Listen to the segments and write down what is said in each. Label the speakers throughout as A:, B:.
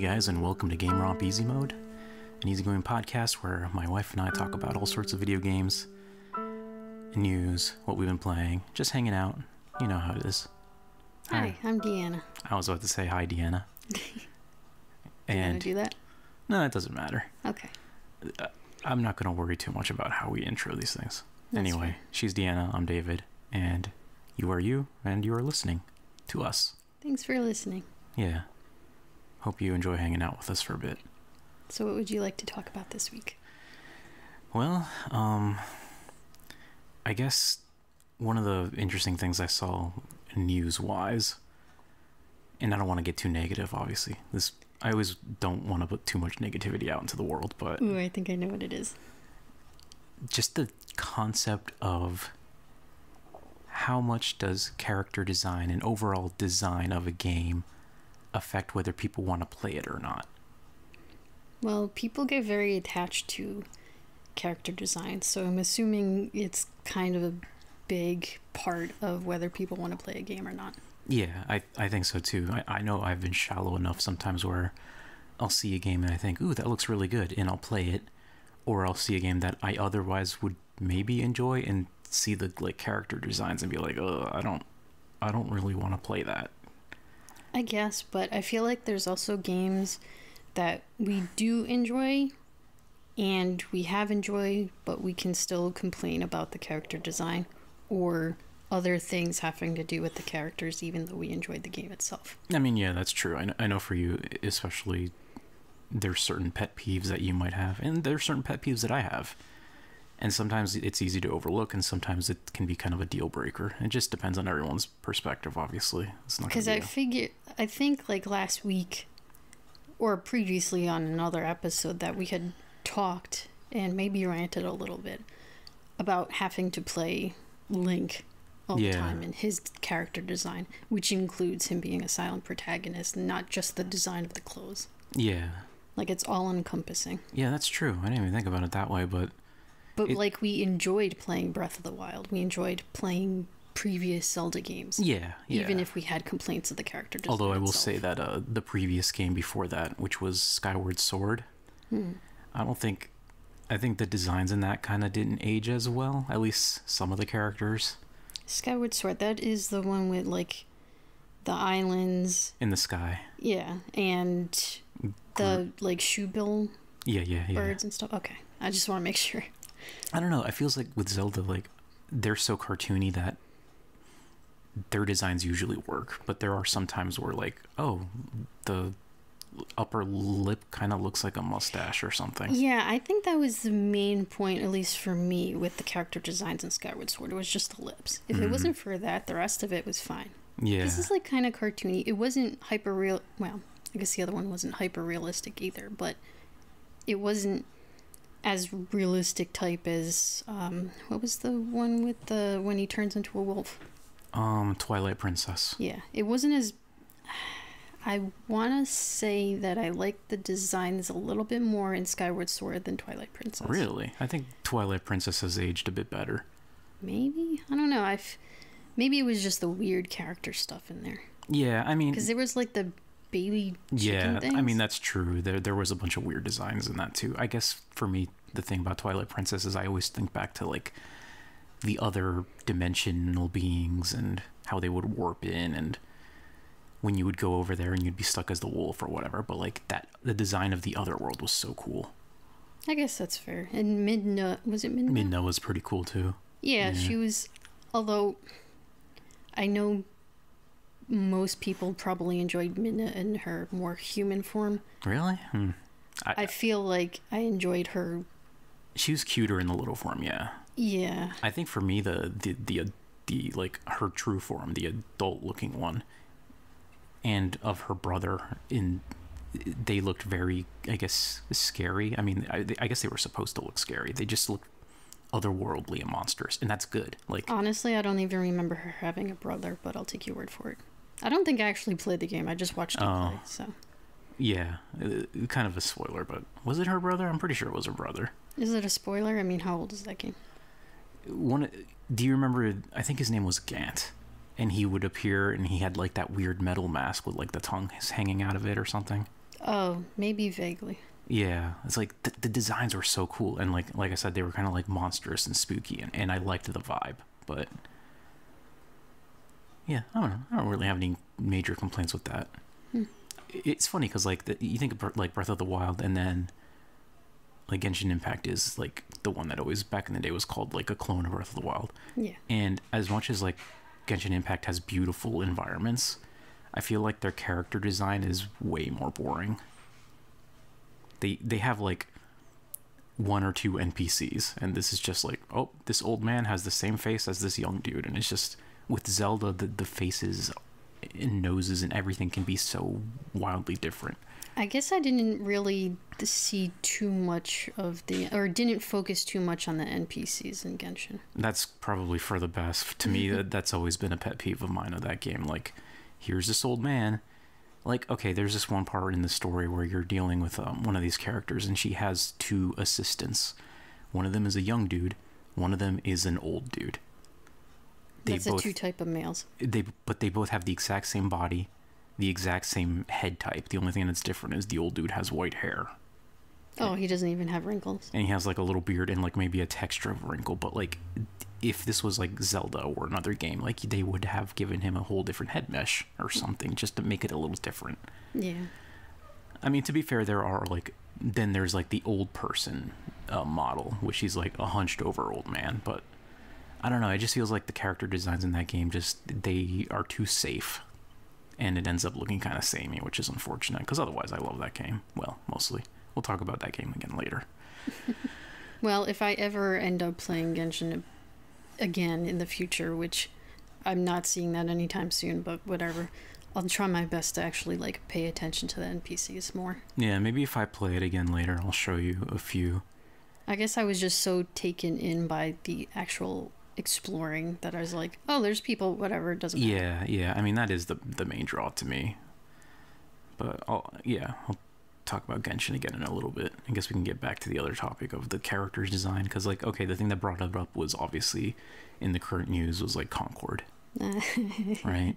A: guys, and welcome to GameRomp Easy Mode, an easygoing podcast where my wife and I talk about all sorts of video games, news, what we've been playing, just hanging out. You know how it is.
B: Hi, I'm Deanna.
A: I was about to say hi, Deanna.
B: You want to do that?
A: No, it doesn't matter.
B: Okay.
A: I'm not going to worry too much about how we intro these things.
B: That's
A: Anyway,
B: fair.
A: she's Deanna, I'm David, and you are you, and you are listening to us.
B: Thanks for listening.
A: Yeah. Hope you enjoy hanging out with us for a bit.
B: So what would you like to talk about this week?
A: Well, I guess one of the interesting things I saw news-wise, and I don't want to get too negative, obviously. I always don't want to put too much negativity out into the world, but
B: Ooh, I think I know what it is.
A: just the concept of how much does character design and overall design of a game affect whether people want to play it or not.
B: Well, people get very attached to character design, so I'm assuming it's kind of a big part of whether people want to play a game or not.
A: Yeah, I think so too. I know I've been shallow enough sometimes where I'll see a game and I think, ooh, that looks really good, and I'll play it. Or I'll see a game that I otherwise would maybe enjoy and see the character designs and be like, oh, I don't really want to play that.
B: I guess, but I feel like there's also games that we do enjoy and we have enjoyed, but we can still complain about the character design or other things having to do with the characters, even though we enjoyed the game itself.
A: I mean, yeah, that's true. I know for you, especially, there's certain pet peeves that you might have, and there's certain pet peeves that I have. And sometimes it's easy to overlook, and sometimes it can be kind of a deal breaker. It just depends on everyone's perspective, obviously. It's not
B: because I think like last week or previously on another episode that we had talked and maybe ranted a little bit about having to play Link all the time and his character design, which includes him being a silent protagonist, not just the design of the clothes.
A: Yeah.
B: Like, it's all encompassing.
A: Yeah, that's true. I didn't even think about it that way, but
B: like, we enjoyed playing Breath of the Wild. We enjoyed playing previous Zelda games.
A: Yeah.
B: Even if we had complaints of the character design.
A: Although I will
B: itself.
A: say that the previous game before that, which was Skyward Sword, I think the designs in that kind of didn't age as well, at least some of the characters.
B: Skyward Sword, that is the one with, like, the islands.
A: In the sky.
B: Yeah, and the, like, shoebill
A: Yeah.
B: birds and stuff. Okay, I just want to make sure.
A: I don't know. It feels like with Zelda, like, they're so cartoony that their designs usually work. But there are some times where, like, oh, the upper lip kind of looks like a mustache or something.
B: Yeah, I think that was the main point, at least for me, with the character designs in Skyward Sword. It was just the lips. If it wasn't for that, the rest of it was fine.
A: Yeah.
B: This is, like, kind of cartoony. It wasn't hyper-real. Well, I guess the other one wasn't hyper-realistic either, but it wasn't as realistic type as what was the one with the when he turns into a wolf?
A: Twilight Princess.
B: Yeah, it wasn't as. I want to say that I like the designs a little bit more in Skyward Sword than Twilight Princess.
A: Really? I think Twilight Princess has aged a bit better.
B: Maybe? I don't know. Maybe it was just the weird character stuff in there.
A: Yeah, I mean,
B: because there was like the baby chicken things.
A: I mean, that's true. There was a bunch of weird designs in that too. I guess for me, the thing about Twilight Princess is I always think back to, like, the other dimensional beings and how they would warp in, and when you would go over there and you'd be stuck as the wolf or whatever. But, like, the design of the other world was so cool.
B: I guess that's fair. And Midna, was it Midna?
A: Midna was pretty cool too.
B: Yeah, she was, although I know most people probably enjoyed Midna in her more human form.
A: Really?
B: I feel like I enjoyed her.
A: She was cuter in the little form, yeah.
B: Yeah.
A: I think for me, the like, her true form, the adult looking one, and of her brother, they looked very, I guess, scary. I mean, I guess they were supposed to look scary. They just looked otherworldly and monstrous, and that's good. Like,
B: honestly, I don't even remember her having a brother, but I'll take your word for it. I don't think I actually played the game. I just watched her play, so.
A: Yeah, kind of a spoiler, but was it her brother? I'm pretty sure it was her brother.
B: Is it a spoiler? I mean, how old is that game?
A: Do you remember, I think his name was Gant, and he would appear and he had, like, that weird metal mask with, like, the tongue hanging out of it or something.
B: Oh, maybe vaguely.
A: Yeah, it's like the designs were so cool, and like I said, they were kind of like monstrous and spooky, and I liked the vibe. But yeah, I don't know. I don't really have any major complaints with that. It's funny because like you think of like Breath of the Wild, and then like Genshin Impact is like the one that always back in the day was called like a clone of Breath of the Wild.
B: Yeah.
A: And as much as like Genshin Impact has beautiful environments, I feel like their character design is way more boring. They have like one or two NPCs, and this is just like, oh, this old man has the same face as this young dude, and it's just with Zelda, the faces and noses and everything can be so wildly different.
B: I guess I didn't really see too much of or didn't focus too much on the NPCs in Genshin.
A: That's probably for the best. To me, that's always been a pet peeve of mine of that game. Like, here's this old man. Like, okay, there's this one part in the story where you're dealing with one of these characters, and she has two assistants. One of them is a young dude. One of them is an old dude.
B: That's the two type of males.
A: But they both have the exact same body, the exact same head type. The only thing that's different is the old dude has white hair.
B: Oh, he doesn't even have wrinkles.
A: And he has like a little beard and like maybe a texture of a wrinkle. But like, if this was like Zelda or another game, like they would have given him a whole different head mesh or something just to make it a little different.
B: Yeah.
A: I mean, to be fair, there's like the old person model, which he's like a hunched over old man. But I don't know. It just feels like the character designs in that game they are too safe. And it ends up looking kind of samey, which is unfortunate, because otherwise I love that game. Well, mostly. We'll talk about that game again later.
B: Well, if I ever end up playing Genshin again in the future, which I'm not seeing that anytime soon, but whatever, I'll try my best to actually like pay attention to the NPCs more.
A: Yeah, maybe if I play it again later, I'll show you a few.
B: I guess I was just so taken in by the actual exploring that I was like, oh, there's people, whatever, it doesn't matter.
A: Yeah. I mean, that is the main draw to me. But I'll talk about Genshin again in a little bit. I guess we can get back to the other topic of the character's design, because like, okay, the thing that brought it up was obviously in the current news was like Concord. Right?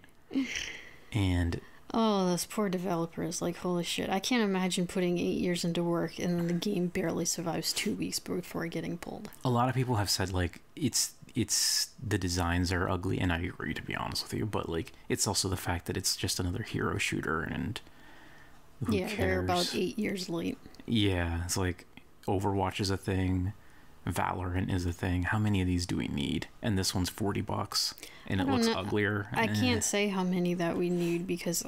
A: And
B: oh, those poor developers, like, holy shit. I can't imagine putting 8 years into work and then the game barely survives 2 weeks before getting pulled.
A: A lot of people have said like it's the designs are ugly, and I agree, to be honest with you, but like it's also the fact that it's just another hero shooter, and who cares?
B: They're about 8 years late.
A: Yeah, it's like Overwatch is a thing, Valorant is a thing. How many of these do we need? And this one's $40 and it looks uglier.
B: I can't say how many that we need, because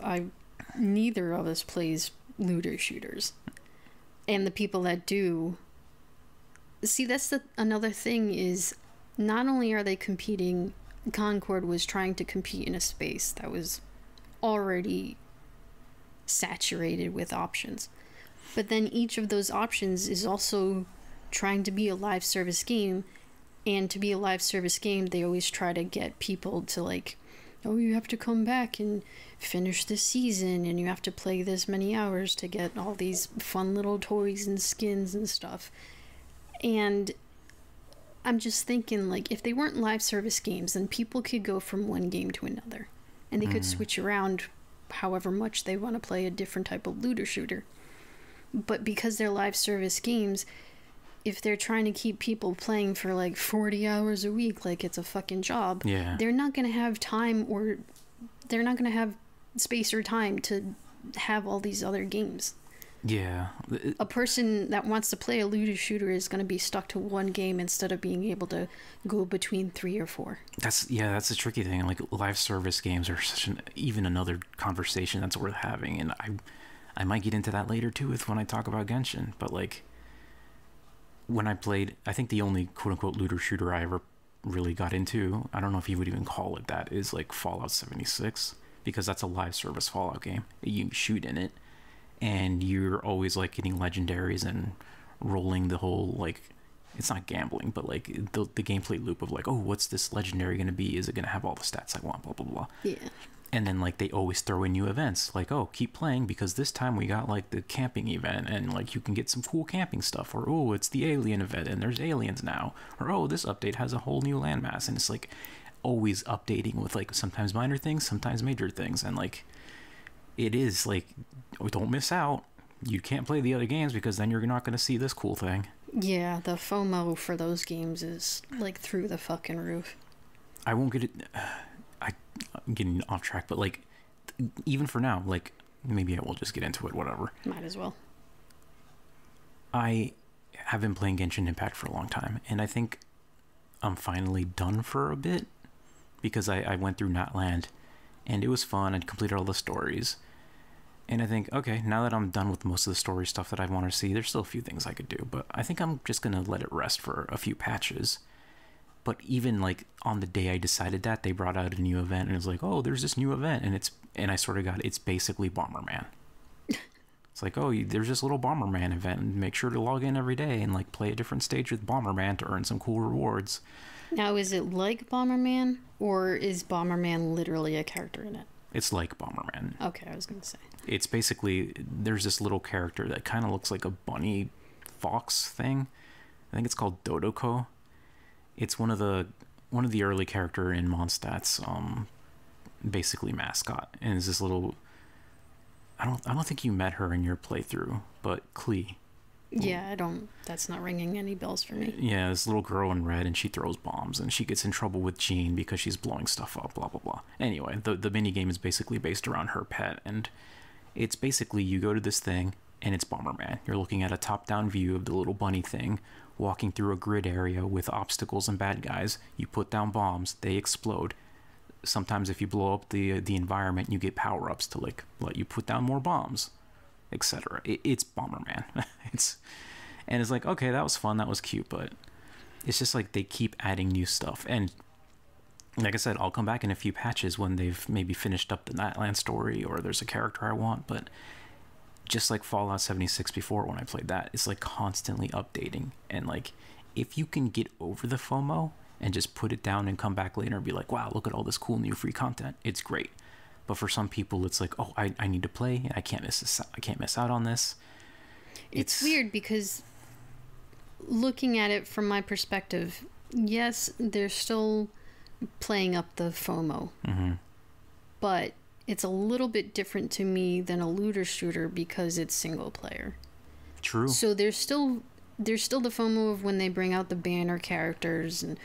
B: neither of us plays looter shooters, and the people that do, see, that's another thing is, not only are they competing, Concord was trying to compete in a space that was already saturated with options, but then each of those options is also trying to be a live service game, and to be a live service game, they always try to get people to like, oh, you have to come back and finish the season, and you have to play this many hours to get all these fun little toys and skins and stuff. And I'm just thinking, like, if they weren't live service games, then people could go from one game to another, and they could switch around however much they want to play a different type of looter shooter. But because they're live service games, if they're trying to keep people playing for like 40 hours a week like it's a fucking job, they're not going to have time, or they're not going to have space or time to have all these other games.
A: Yeah.
B: A person that wants to play a looter shooter is going to be stuck to one game instead of being able to go between 3 or 4.
A: That's a tricky thing. Like, live service games are even another conversation that's worth having, and I might get into that later too when I talk about Genshin. But like, when I played, I think the only quote-unquote looter shooter I ever really got into, I don't know if you would even call it that, is like Fallout 76, because that's a live service Fallout game. You shoot in it, and you're always like getting legendaries and rolling the whole, like, it's not gambling, but like the gameplay loop of like, oh, what's this legendary going to be? Is it going to have all the stats I want? Blah, blah, blah.
B: Yeah.
A: And then like they always throw in new events, like, oh, keep playing because this time we got like the camping event, and like you can get some cool camping stuff, or oh, it's the alien event and there's aliens now, or oh, this update has a whole new landmass. And it's like always updating with like sometimes minor things, sometimes major things. And like, it is like, oh, don't miss out, you can't play the other games because then you're not going to see this cool thing.
B: Yeah, the FOMO for those games is like through the fucking roof.
A: I won't get it. I'm getting off track, but like, even for now, like, maybe I will just get into it, whatever.
B: Might as well.
A: I have been playing Genshin Impact for a long time, and I think I'm finally done for a bit because I went through Natland, and it was fun. I completed all the stories. And I think, okay, now that I'm done with most of the story stuff that I want to see, there's still a few things I could do, but I think I'm just going to let it rest for a few patches. But even like on the day I decided that, they brought out a new event, and it was like, oh, there's this new event, and I sort of got, it's basically Bomberman. It's like, oh, there's this little Bomberman event, and make sure to log in every day and like play a different stage with Bomberman to earn some cool rewards.
B: Now, is it like Bomberman, or is Bomberman literally a character in it?
A: It's like Bomberman.
B: Okay, I was going to say. It's
A: basically, there's this little character that kind of looks like a bunny fox thing. I think it's called Dodoko. It's one of the early character in Mondstadt's basically mascot, and is this little. I don't think you met her in your playthrough, but Klee.
B: Yeah, that's not ringing any bells for me.
A: Yeah, this little girl in red, and she throws bombs, and she gets in trouble with Jean because she's blowing stuff up, blah, blah, blah. Anyway, the minigame is basically based around her pet, and it's basically you go to this thing, and it's Bomberman. You're looking at a top-down view of the little bunny thing, walking through a grid area with obstacles and bad guys. You put down bombs, they explode. Sometimes if you blow up the environment, you get power-ups to like let you put down more bombs, etc. It's Bomberman. It's like, okay, that was fun, that was cute, but it's just like they keep adding new stuff. And like I said, I'll come back in a few patches when they've maybe finished up the Nightland story, or there's a character I want. But just like Fallout 76 before, when I played that, it's like constantly updating. And like, if you can get over the FOMO and just put it down and come back later and be like, wow, look at all this cool new free content, it's great. But for some people, it's like, oh, I need to play. I can't miss this. I can't miss out on this.
B: It's weird because looking at it from my perspective, yes, they're still playing up the FOMO. Mm-hmm. But it's a little bit different to me than a looter shooter because it's single player.
A: True.
B: So there's still the FOMO of when they bring out the banner characters and,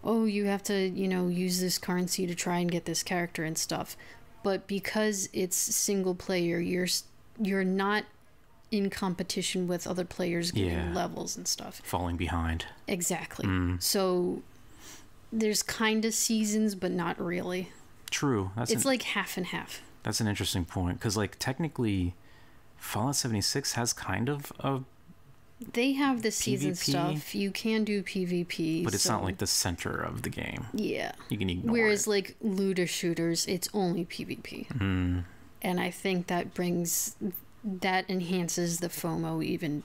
B: oh, you have to, use this currency to try and get this character and stuff. But because it's single player, you're not in competition with other players getting levels and stuff.
A: Falling behind.
B: Exactly. So there's kind of seasons, but not really.
A: True.
B: It's like half and half.
A: That's an interesting point, because like technically Fallout 76 has kind of a
B: They have the season
A: PvP,
B: stuff. You can do PvP.
A: But it's not like the center of the game.
B: Yeah.
A: You can ignore
B: Whereas
A: it.
B: like looter shooters, it's only PvP.
A: Mm.
B: And I think that enhances the FOMO even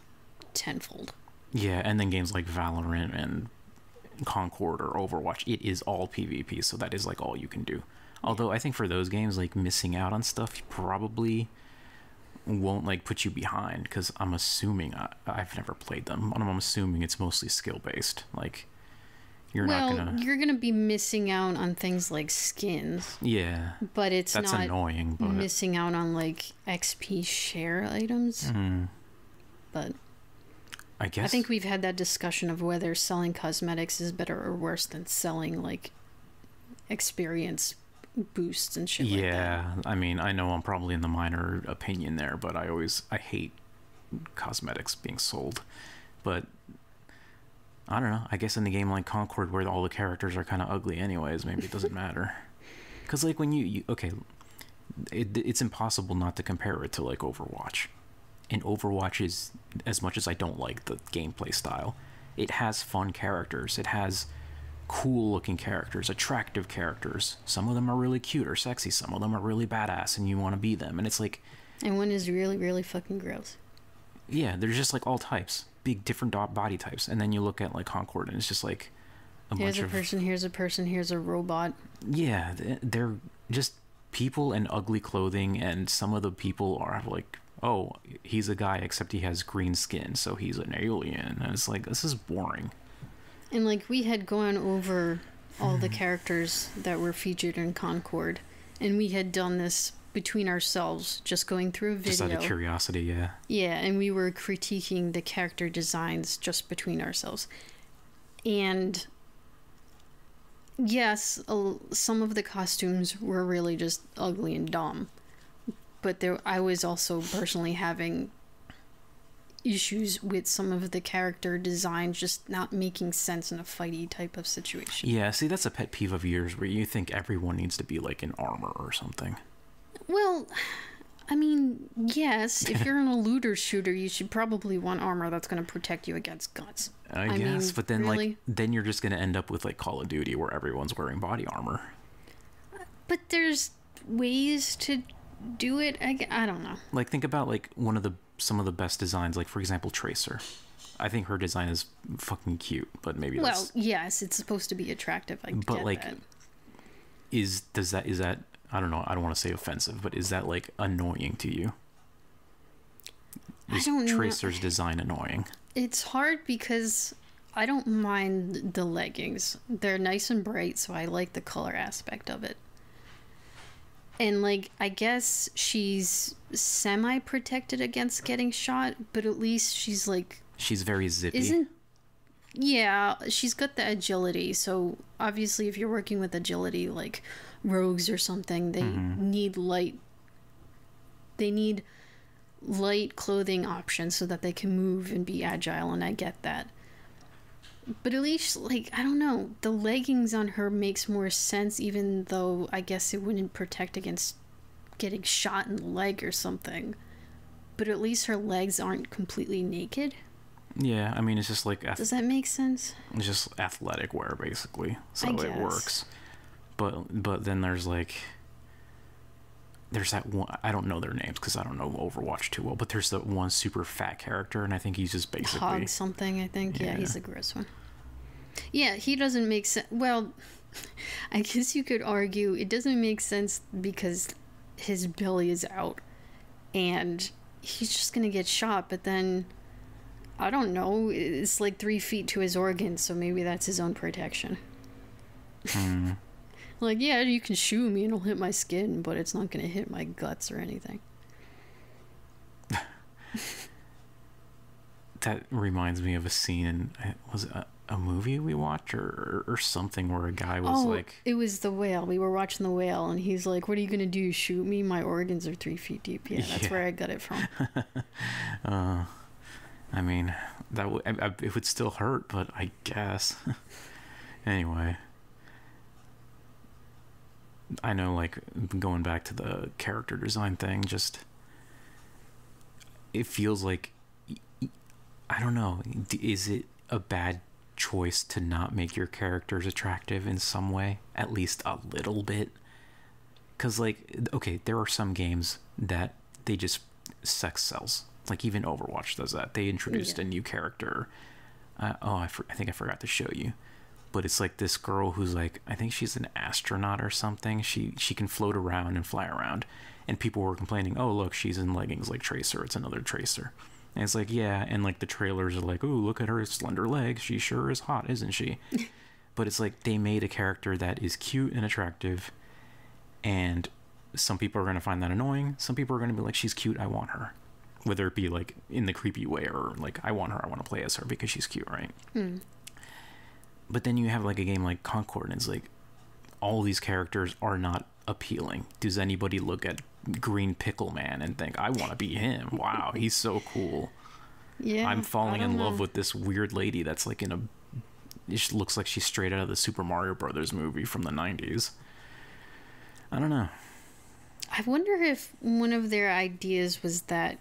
B: tenfold.
A: Yeah, and then games like Valorant and Concord or Overwatch, it is all PvP, so that is like all you can do. Although I think for those games, like missing out on stuff probably won't like put you behind, because I'm assuming I've never played them, and I'm assuming it's mostly skill based. Like you're gonna be
B: missing out on things like skins.
A: Yeah,
B: but that's not
A: annoying. But
B: missing out on like XP share items. Mm. But I think we've had that discussion of whether selling cosmetics is better or worse than selling like experience boosts and shit like that.
A: Yeah, I mean, I know I'm probably in the minor opinion there, but I hate cosmetics being sold. But I don't know, I guess in the game like Concord, where all the characters are kind of ugly anyways, maybe it doesn't matter. Because like when it's impossible not to compare it to like Overwatch. And Overwatch is, as much as I don't like the gameplay style, it has fun characters. It has cool looking characters, attractive characters. Some of them are really cute or sexy. Some of them are really badass and you want to be them. And it's like...
B: And one is really, really fucking gross.
A: Yeah, there's just like all types. Big different body types. And then you look at like Concord and it's just like
B: here's a person, here's a robot.
A: Yeah, they're just people in ugly clothing, and some of the people are like, oh, he's a guy except he has green skin, so he's an alien. And it's like, this is boring.
B: And like we had gone over all the characters that were featured in Concord, and we had done this between ourselves, just going through a video.
A: Just out of curiosity, yeah.
B: Yeah, and we were critiquing the character designs just between ourselves. And yes, some of the costumes were really just ugly and dumb. But I was also personally having issues with some of the character designs just not making sense in a fighty type of situation.
A: Yeah, see, that's a pet peeve of yours where you think everyone needs to be like in armor or something.
B: Well, I mean, yes, if you're in a looter shooter, you should probably want armor that's going to protect you against guns.
A: I guess, but then
B: really?
A: then you're just going to end up with like Call of Duty where everyone's wearing body armor.
B: But there's ways to do it. I don't know.
A: Like, think about like some of the best designs, like for example Tracer. I think her design is fucking cute, but maybe
B: well, yes, it's supposed to be attractive. But
A: like
B: that.
A: is that I don't know, I don't want to say offensive, but is that like annoying to you? Is
B: I don't know.
A: Tracer's design annoying?
B: It's hard because I don't mind the leggings. They're nice and bright, so I like the color aspect of it. And, like, I guess she's semi-protected against getting shot, but at least she's, like...
A: She's very zippy.
B: Yeah, she's got the agility, so obviously if you're working with agility, like rogues or something, they need light... They need light clothing options so that they can move and be agile, and I get that. But at least, like, I don't know, the leggings on her makes more sense, even though I guess it wouldn't protect against getting shot in the leg or something. But at least her legs aren't completely naked.
A: Yeah, I mean, it's just like...
B: Does that make sense?
A: It's just athletic wear, basically. So
B: I
A: it works. But then there's like... There's that one... I don't know their names because I don't know Overwatch too well, but there's that one super fat character, and I think he's just basically...
B: Hog something, I think. Yeah, he's the gross one. Yeah, he doesn't make sense. Well, I guess you could argue it doesn't make sense because his belly is out and he's just gonna get shot, but then I don't know, it's like 3 feet to his organs, so maybe that's his own protection. Like, yeah, you can shoot me and it'll hit my skin, but it's not gonna hit my guts or anything.
A: That reminds me of a scene in... Was it a movie we watched or something where a guy was like...
B: It was The Whale. We were watching The Whale, and he's like, what are you going to do, shoot me? My organs are 3 feet deep. Yeah, that's where I got it from.
A: I mean, it would still hurt, but I guess. Anyway. I know, like, going back to the character design thing, just... It feels like... I don't know. Is it a bad choice to not make your characters attractive in some way, at least a little bit? Because, like, okay, there are some games that they just sex sells, like even Overwatch does that. They introduced a new character. I think I forgot to show you, but it's like this girl who's like, I think she's an astronaut or something. She can float around and fly around, and people were complaining, oh look, she's in leggings like Tracer, it's another Tracer. And it's like, yeah, and like the trailers are like, oh, look at her slender legs, she sure is hot, isn't she? But it's like they made a character that is cute and attractive, and some people are going to find that annoying. Some people are going to be like, she's cute, I want her. Whether it be like in the creepy way or like, I want her, I want to play as her because she's cute, right? But then you have like a game like Concord, and it's like all these characters are not appealing. Does anybody look at Green Pickle Man and think, I want to be him? Wow, he's so cool.
B: Yeah,
A: I'm falling in love with this weird lady that's like it looks like she's straight out of the Super Mario Brothers movie from the 90s. I don't know.
B: I wonder if one of their ideas was that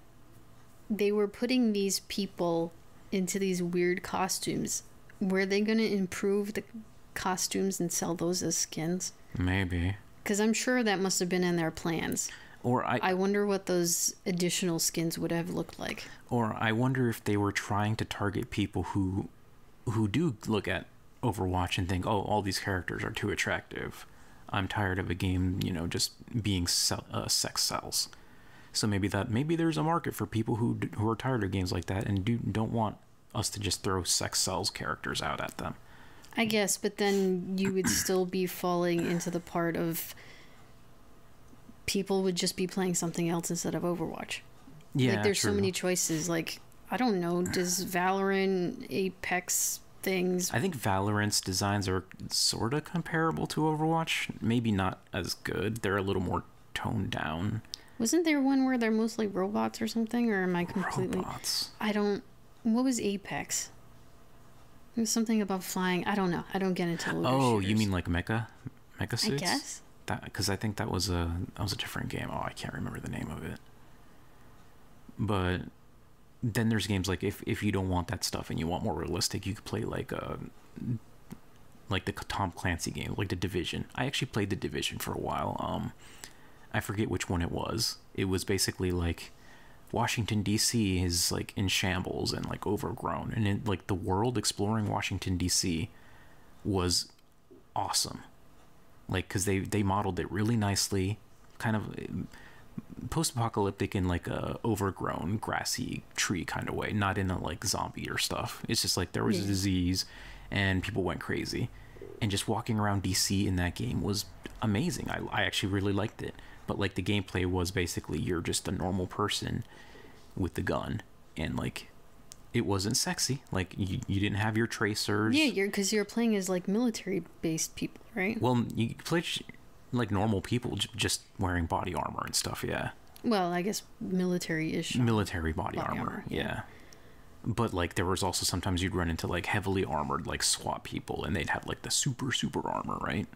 B: they were putting these people into these weird costumes. Were they going to improve the costumes and sell those as skins? Maybe. Because I'm sure that must have been in their plans. Or I wonder what those additional skins would have looked like.
A: Or I wonder if they were trying to target people who do look at Overwatch and think, oh, all these characters are too attractive. I'm tired of a game, just being sex sells. So maybe there's a market for people who are tired of games like that and don't want us to just throw sex sells characters out at them.
B: I guess, but then you would still be falling into the part of people would just be playing something else instead of Overwatch.
A: Yeah,
B: like there's
A: true.
B: so many choices. Like I don't know, does Valorant, Apex things?
A: I think Valorant's designs are sort of comparable to Overwatch. Maybe not as good. They're a little more toned down.
B: Wasn't there one where they're mostly robots or something? Or am I completely?
A: Robots.
B: I don't. What was Apex? It was something about flying. I don't know. I don't get into looter
A: Oh,
B: shooters.
A: you mean like mecha suits?
B: I guess.
A: That, because I think that was a different game. Oh, I can't remember the name of it. But then there's games like if you don't want that stuff and you want more realistic, you could play like the Tom Clancy game, like The Division. I actually played The Division for a while. I forget which one it was. It was basically like Washington D.C. is like in shambles and like overgrown, and it, like the world exploring Washington D.C. was awesome. Like, because they modeled it really nicely, kind of post-apocalyptic in like a overgrown grassy tree kind of way, not in a like zombie or stuff. It's just like there was a disease and people went crazy, and just walking around DC in that game was amazing. I actually really liked it. But like the gameplay was basically you're just a normal person with the gun, and like it wasn't sexy. Like you didn't have your tracers.
B: Yeah, because you're playing as like military based people, right?
A: Well, you played like normal people just wearing body armor and stuff. Yeah.
B: Well, I guess military-ish.
A: Military body armor. Yeah. But like there was also sometimes you'd run into like heavily armored like SWAT people, and they'd have like the super armor, right?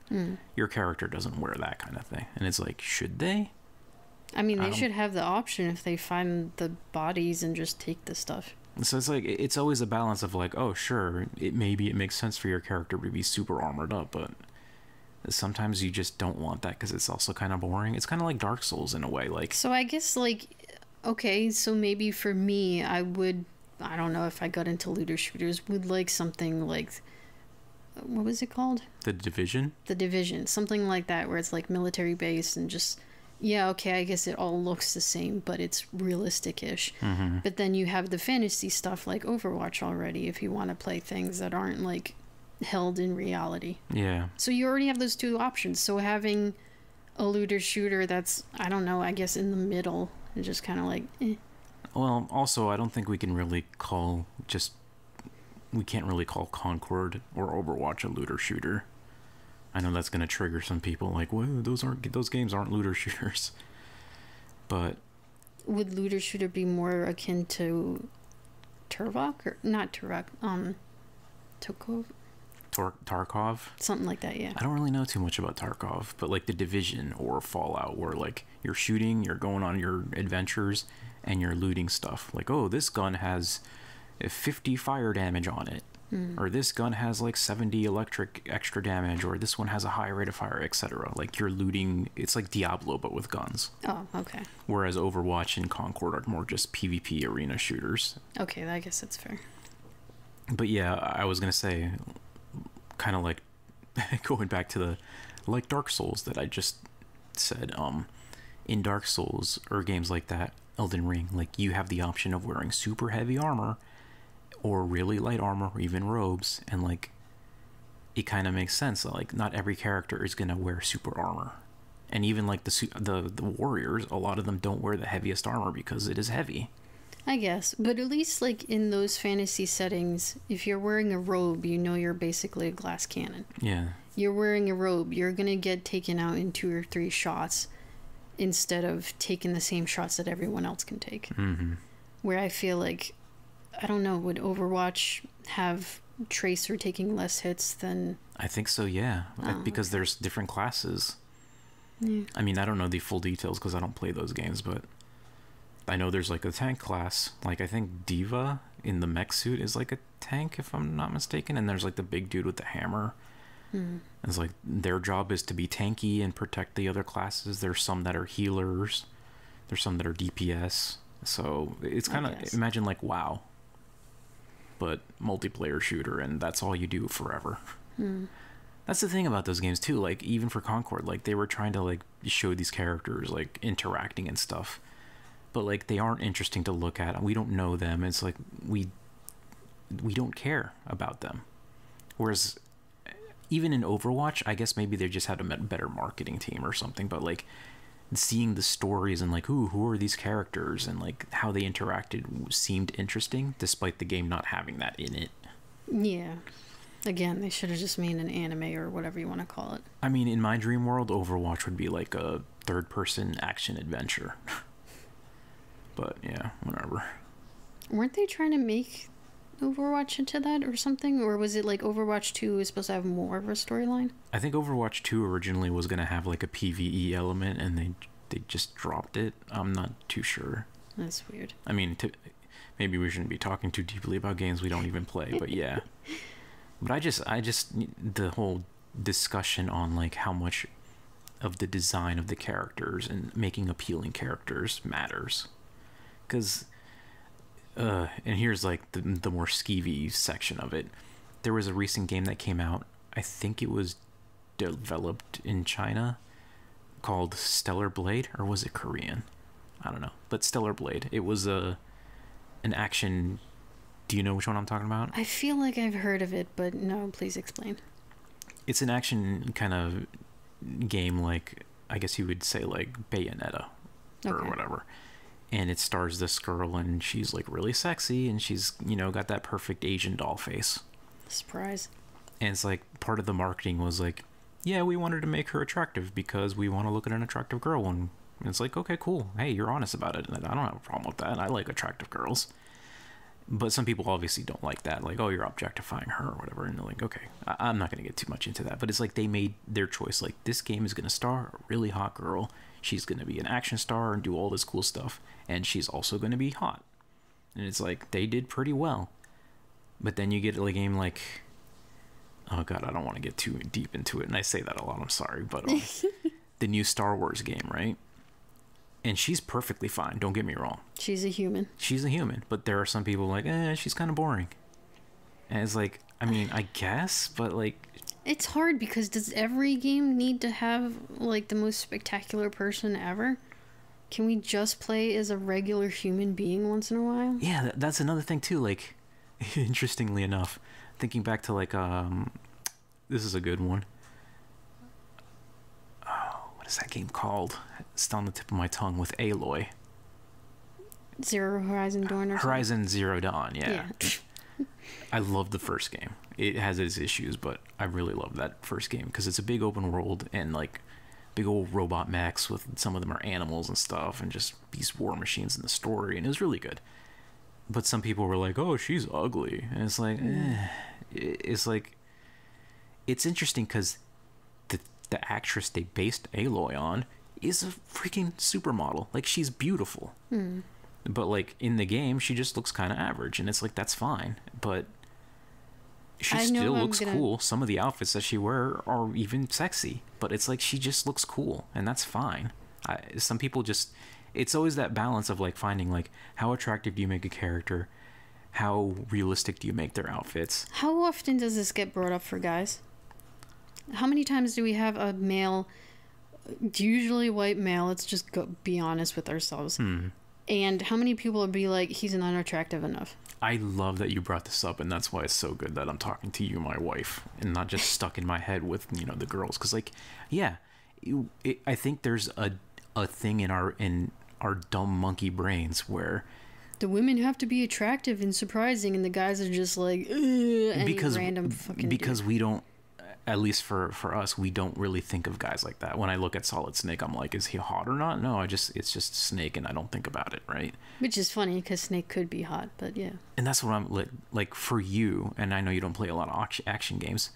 A: Your character doesn't wear that kind of thing, and it's like, should they?
B: I mean, they should have the option if they find the bodies and just take the stuff.
A: So it's like it's always a balance of like, oh sure, it makes sense for your character to be super armored up, but sometimes you just don't want that because it's also kind of boring. It's kind of like Dark Souls in a way. Like,
B: so I guess like, okay, so maybe for me, I don't know if I got into looter shooters, would like something like, what was it called?
A: The Division?
B: The Division. Something like that where it's like military based and just, yeah, okay, I guess it all looks the same, but it's realistic-ish.
A: Mm-hmm.
B: But then you have the fantasy stuff like Overwatch already if you want to play things that aren't like held in reality.
A: Yeah.
B: So you already have those two options. So having a looter shooter that's, I don't know, I guess in the middle and just kind of like, eh.
A: Well, also, I don't think we can't really call Concord or Overwatch a looter shooter. I know that's going to trigger some people like, whoa, those games aren't looter shooters. But
B: would looter shooter be more akin to Turok or not Turok, Tokov?
A: Tarkov?
B: Something like that, yeah.
A: I don't really know too much about Tarkov, but like The Division or Fallout, where like you're shooting, you're going on your adventures, and you're looting stuff. Like, oh, this gun has 50 fire damage on it. Or this gun has like 70 electric extra damage, or this one has a high rate of fire, etc. Like you're looting, it's like Diablo but with guns.
B: Oh, okay.
A: Whereas Overwatch and Concord are more just PvP arena shooters.
B: Okay, I guess that's fair.
A: But yeah, I was gonna say, kind of like going back to the like Dark Souls that I just said. In Dark Souls or games like that, Elden Ring, like you have the option of wearing super heavy armor or really light armor or even robes, and like it kind of makes sense. Like not every character is gonna wear super armor, and even like the warriors, a lot of them don't wear the heaviest armor because it is heavy.
B: I guess, but at least like in those fantasy settings, if you're wearing a robe, you know you're basically a glass cannon.
A: Yeah.
B: You're wearing a robe, you're gonna get taken out in 2 or 3 shots instead of taking the same shots that everyone else can take.
A: Mm-hmm.
B: Where I feel like, I don't know, would Overwatch have Tracer taking less hits than...
A: I think so, yeah. Because there's different classes.
B: Yeah.
A: I mean, I don't know the full details because I don't play those games, but I know there's like a tank class. Like I think Diva in the mech suit is like a tank, if I'm not mistaken, and there's like the big dude with the hammer. It's like their job is to be tanky and protect the other classes. There's some that are healers. There's some that are DPS. So it's kind of, imagine like WoW, but multiplayer shooter, and that's all you do forever. That's the thing about those games too. Like even for Concord, like they were trying to like show these characters like interacting and stuff, but like they aren't interesting to look at. We don't know them. It's like we don't care about them. Whereas even in Overwatch, I guess maybe they just had a better marketing team or something, but like seeing the stories and like, ooh, who are these characters, and like how they interacted seemed interesting, despite the game not having that in it.
B: Yeah. Again, they should have just made an anime or whatever you want to call it.
A: I mean, in my dream world, Overwatch would be like a third-person action adventure. But yeah, whatever.
B: Weren't they trying to make Overwatch into that or something? Or was it like Overwatch 2 is supposed to have more of a storyline?
A: I think Overwatch 2 originally was going to have like a PvE element, and they just dropped it. I'm not too sure.
B: That's weird.
A: I mean, maybe we shouldn't be talking too deeply about games we don't even play, but yeah. But I just the whole discussion on like how much of the design of the characters and making appealing characters matters, because and here's like the more skeevy section of it. There was a recent game that came out, I think it was developed in China, called Stellar Blade, or was it Korean? I don't know, but Stellar Blade. It was an action. Do you know which one I'm talking about? I
B: feel like I've heard of it, but no, please explain.
A: It's an action kind of game, like, I guess you would say like Bayonetta or whatever. And it stars this girl, and she's like really sexy, and she's, you know, got that perfect Asian doll face.
B: Surprise. And
A: it's like part of the marketing was like, yeah, we wanted to make her attractive because we want to look at an attractive girl. And it's like, okay, cool. Hey, you're honest about it. And I don't have a problem with that. I like attractive girls. But some people obviously don't like that. Like, oh, you're objectifying her or whatever. And they're like, okay, I'm not going to get too much into that. But it's like they made their choice. Like, this game is going to star a really hot girl. She's going to be an action star and do all this cool stuff. And she's also going to be hot. And it's like, they did pretty well. But then you get a game like... Oh, God, I don't want to get too deep into it. And I say that a lot. I'm sorry. But the new Star Wars game, right? And she's perfectly fine. Don't get me wrong.
B: She's a human.
A: She's a human. But there are some people like, she's kind of boring. And it's like, I mean, I guess, but like...
B: It's hard because does every game need to have like the most spectacular person ever? Can we just play as a regular human being once in a while?
A: Yeah, that's another thing too. Like, interestingly enough, thinking back to like, this is a good one. What is that game called? It's on the tip of my tongue, with Aloy.
B: Zero Horizon Dawn or
A: Horizon Zero Dawn, yeah. I love the first game. It has its issues, but I really love that first game because it's a big open world and like big old robot mechs with some of them are animals and stuff, and just these war machines in the story, and it was really good. But some people were like, "Oh, she's ugly," and it's like, it's like, it's interesting because the actress they based Aloy on is a freaking supermodel. Like, she's beautiful. But like in the game, she just looks kind of average, and it's like, that's fine. But she still looks cool. Some of the outfits that she wear are even sexy, but it's like she just looks cool, and that's fine. Some people just, it's always that balance of like finding like how attractive do you make a character, how realistic do you make their outfits.
B: How often does this get brought up for guys? How many times do we have a male, usually white male, let's just be honest with ourselves, and how many people would be like, he's not attractive enough?
A: I love that you brought this up, and that's why it's so good that I'm talking to you, my wife, and not just stuck in my head with, you know, the girls. Because like, yeah, I think there's a thing in our dumb monkey brains where
B: the women have to be attractive and surprising, and the guys are just like, random fucking
A: because
B: dude.
A: We don't, at least for us, we don't really think of guys like that. When I look at Solid Snake, I'm like, is he hot or not? No, it's just Snake, and I don't think about it, right?
B: Which is funny because Snake could be hot, but yeah.
A: And that's what I'm like for you. And I know you don't play a lot of action games,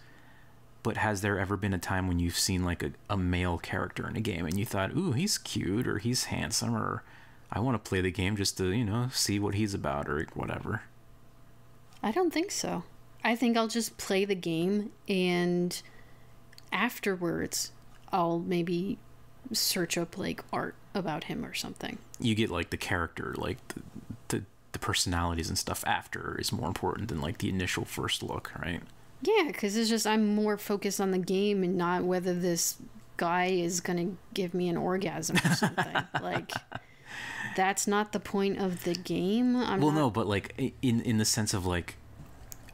A: but has there ever been a time when you've seen like a male character in a game and you thought, ooh, he's cute, or he's handsome, or I want to play the game just to, you know, see what he's about, or whatever?
B: I don't think so. I think I'll just play the game, and afterwards I'll maybe search up like art about him or something. You
A: get like the character, like the personalities and stuff after is more important than like the initial first look, right?
B: Yeah, because it's just, I'm more focused on the game and not whether this guy is gonna give me an orgasm or something. Like, that's not the point of the game.
A: No, but like in the sense of like,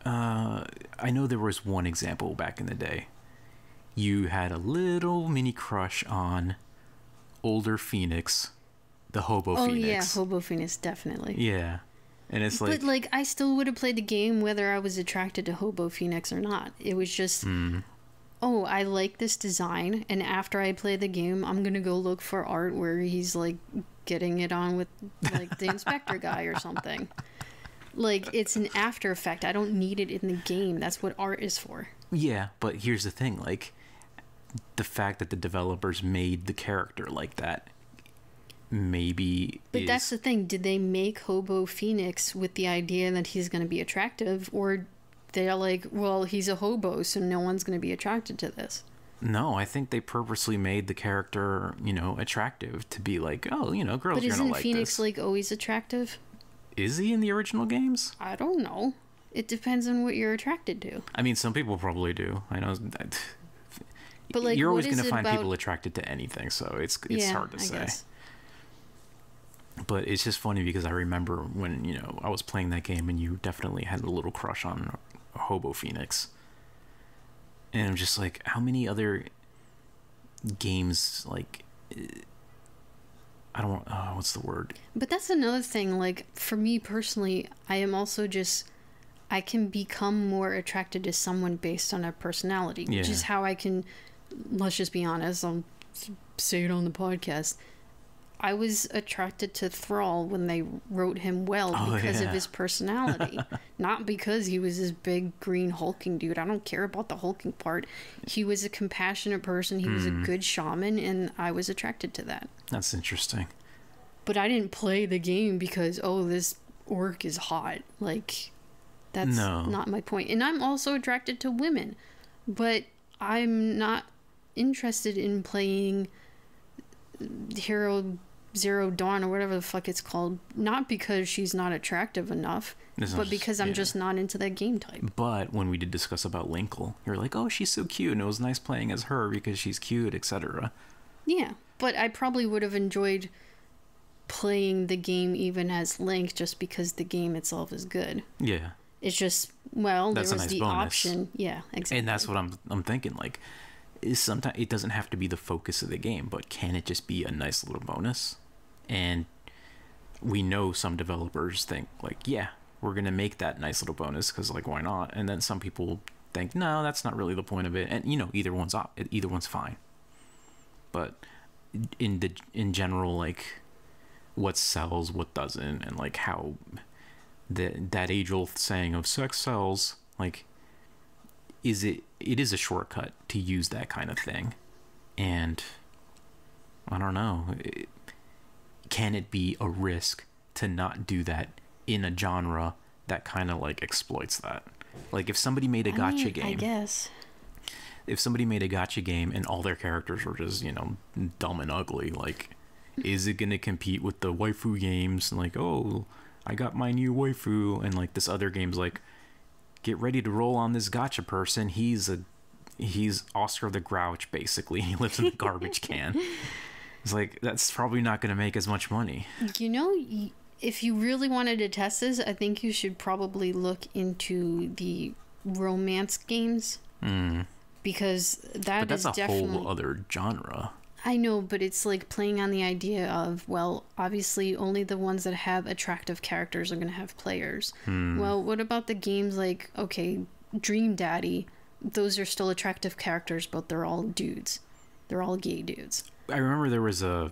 A: I know there was one example back in the day. You had a little mini crush on older Phoenix, the hobo
B: Oh
A: Phoenix.
B: yeah, Hobo Phoenix, definitely.
A: Yeah. And it's like...
B: But, like, I still would have played the game whether I was attracted to Hobo Phoenix or not. It was just, oh, I like this design, and after I play the game, I'm gonna go look for art where he's, like, getting it on with, like, the inspector guy or something. Like, it's an after effect. I don't need it in the game. That's what art is for.
A: Yeah, but here's the thing, like, the fact that the developers made the character like that maybe
B: But that's the thing. Did they make Hobo Phoenix with the idea that he's going to be attractive, or they're like, well, he's a hobo, so no one's going to be attracted to this?
A: No, I think they purposely made the character, you know, attractive to be like, oh, you know, girls are gonna like this.
B: But isn't Phoenix, like, always attractive?
A: Is he in the original games?
B: I don't know. It depends on what you're attracted to.
A: I mean, some people probably do. I know.
B: But, like,
A: you're always
B: what is
A: going to
B: it
A: find
B: about...
A: people attracted to anything, so it's
B: Yeah,
A: hard to
B: I
A: say.
B: guess.
A: But it's just funny because I remember when, you know, I was playing that game and you definitely had a little crush on Hobo Phoenix. And I'm just like, how many other games, like, I don't, what's the word?
B: But that's another thing. Like, for me personally, I am also just... I can become more attracted to someone based on their personality, which is how I can... Let's just be honest. I'll say it on the podcast. I was attracted to Thrall when they wrote him well because of his personality. Not because he was this big green hulking dude. I don't care about the hulking part. He was a compassionate person. He was a good shaman, and I was attracted to that.
A: That's interesting.
B: But I didn't play the game because, oh, this orc is hot. Like, that's not my point. And I'm also attracted to women. But I'm not interested in playing Hero Zero Dawn or whatever the fuck it's called, not because she's not attractive enough, but because I'm just not into that game type.
A: But when we did discuss about Linkle, you're like, oh, she's so cute, and it was nice playing as her because she's cute, etc.
B: Yeah, but I probably would have enjoyed playing the game even as Link just because the game itself is good.
A: Yeah.
B: It's just, well,
A: that's
B: there was
A: a nice
B: the
A: bonus.
B: option. Yeah, exactly.
A: And that's what I'm thinking, like, is sometimes it doesn't have to be the focus of the game, but can it just be a nice little bonus? And we know some developers think, like, yeah, we're gonna make that nice little bonus because, like, why not? And then some people think, no, that's not really the point of it. And, you know, either one's fine. But in general, like, what sells, what doesn't, and, like, how that age-old saying of sex sells, like, it is a shortcut to use that kind of thing. And I don't know, can it be a risk to not do that in a genre that kind of, like, exploits that? Like, if somebody made a gacha game,
B: I guess
A: if somebody made a gacha game and all their characters were just, you know, dumb and ugly, like, is it gonna compete with the waifu games? Like, oh, I got my new waifu, and, like, this other game's like, get ready to roll on this gacha person. He's Oscar the Grouch, basically. He lives in the garbage can. It's like, that's probably not going to make as much money.
B: You know, if you really wanted to test this, I think you should probably look into the romance games. Because
A: but that's
B: is
A: a
B: definitely...
A: whole other genre.
B: I know, but it's like playing on the idea of, well, obviously only the ones that have attractive characters are going to have players. Well, what about the games like, okay, Dream Daddy? Those are still attractive characters, but they're all dudes. They're all gay dudes.
A: I remember there was a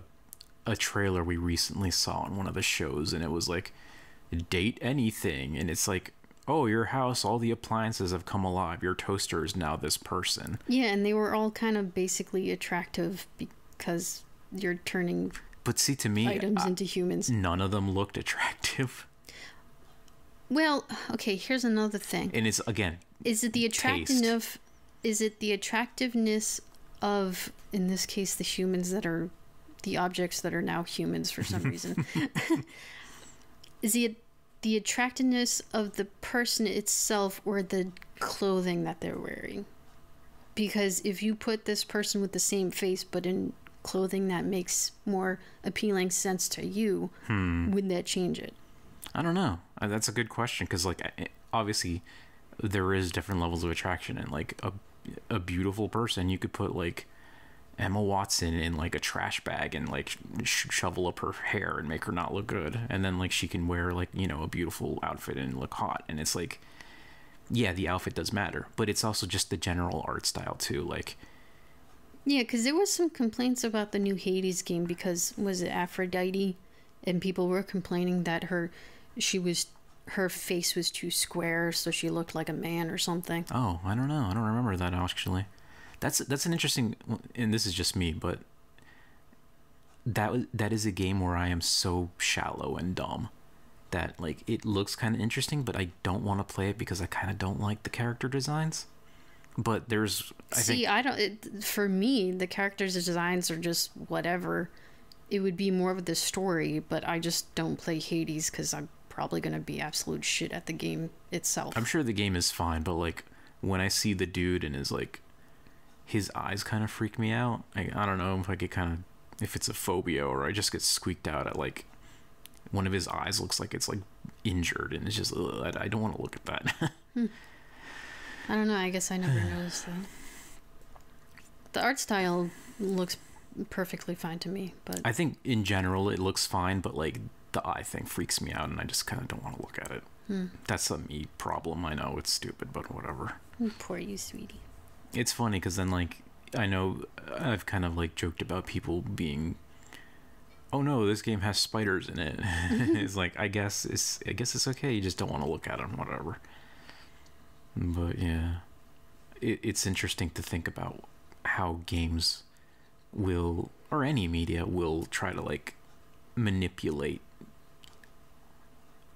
A: trailer we recently saw on one of the shows, and it was like, date anything, and it's like, oh, your house, all the appliances have come alive, your toaster is now this person.
B: Yeah, and they were all kind of basically attractive because you're turning
A: but see, to me,
B: items into humans.
A: None of them looked attractive.
B: Well, okay, here's another thing.
A: And it's, again,
B: is it the attractiveness? Is it the attractiveness of, in this case, the humans that are the objects that are now humans for some reason? Is it the attractiveness of the person itself or the clothing that they're wearing? Because if you put this person with the same face but in clothing that makes more appealing sense to you, would that change it?
A: I don't know. That's a good question, because, like, obviously there is different levels of attraction, and, like, a beautiful person, you could put, like, Emma Watson in like a trash bag and like shovel up her hair and make her not look good, and then like she can wear like, you know, a beautiful outfit and look hot. And it's like, yeah, the outfit does matter, but it's also just the general art style too. Like,
B: yeah, because there was some complaints about the new Hades game because was it Aphrodite, and people were complaining that her face was too square, so she looked like a man or something.
A: oh, I don't know, I don't remember that actually. That's an interesting, and this is just me, but that is a game where I am so shallow and dumb that like it looks kind of interesting, but I don't want to play it because I kind of don't like the character designs. But there's
B: for me, the characters' designs are just whatever. It would be more of the story, but I just don't play Hades because I'm probably gonna be absolute shit at the game itself.
A: I'm sure the game is fine, but like when I see the dude and his eyes kind of freak me out. I don't know if I get if it's a phobia or I just get squeaked out at like one of his eyes looks like it's like injured, and it's just I don't want to look at that.
B: I don't know. I guess I never noticed that. The art style looks perfectly fine to me, but
A: I think in general it looks fine, but like the eye thing freaks me out, and I just kind of don't want to look at it. That's a me problem. I know it's stupid, but whatever.
B: Poor you, sweetie.
A: It's funny because then like I know I've kind of like joked about people being, oh no, this game has spiders in it. It's like I guess it's okay. You just don't want to look at them, whatever. But yeah, it's interesting to think about how games will, or any media will, try to like manipulate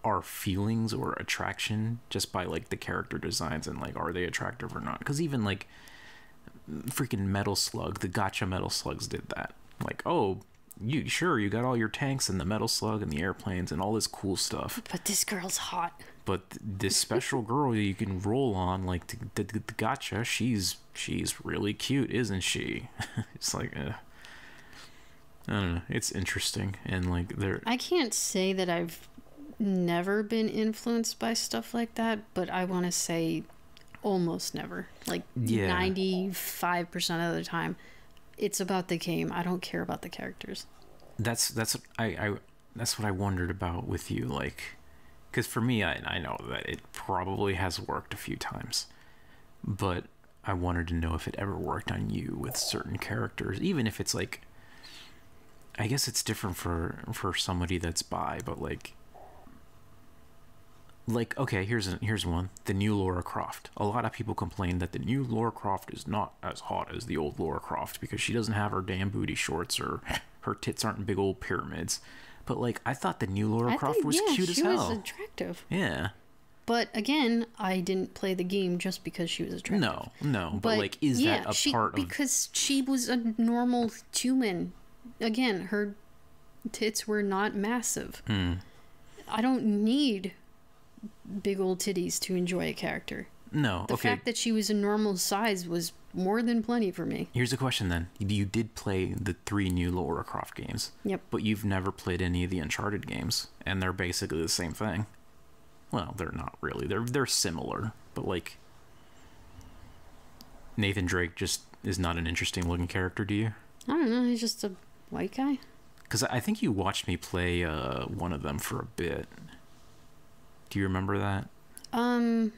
A: our feelings or attraction just by like the character designs and like are they attractive or not. Because even like freaking Metal Slug, the gacha Metal Slugs did that. Like, oh, you got all your tanks and the Metal Slug and the airplanes and all this cool stuff,
B: but this girl's hot.
A: But this special girl you can roll on, like the gacha, she's really cute, isn't she? It's like I don't know, it's interesting. And like
B: I can't say that I've never been influenced by stuff like that, but I want to say almost never. Like 95% of the time it's about the game. I don't care about the characters. That's
A: what I wondered about with you, like, because for me I know that it probably has worked a few times, but I wanted to know if it ever worked on you with certain characters, even if it's like, I guess it's different for somebody that's bi, but like okay, here's one. The new Lara Croft. A lot of people complain that the new Lara Croft is not as hot as the old Lara Croft because she doesn't have her damn booty shorts or her tits aren't big old pyramids. But like I thought the new Lara Croft was cute as hell.
B: She was attractive.
A: Yeah.
B: But again, I didn't play the game just because she was attractive.
A: No. But like, is that a part of?
B: Because she was a normal human. Again, her tits were not massive. I don't need big old titties to enjoy a character.
A: No,
B: the fact that she was a normal size was more than plenty for me.
A: Here's the question then. You did play the 3 new Lara Croft games.
B: Yep. But
A: you've never played any of the Uncharted games, and they're basically the same thing. Well, they're not really. They're similar, but like Nathan Drake just is not an interesting looking character to you?
B: I don't know, he's just a white guy.
A: Because I think you watched me play one of them for a bit. Do you remember that?
B: I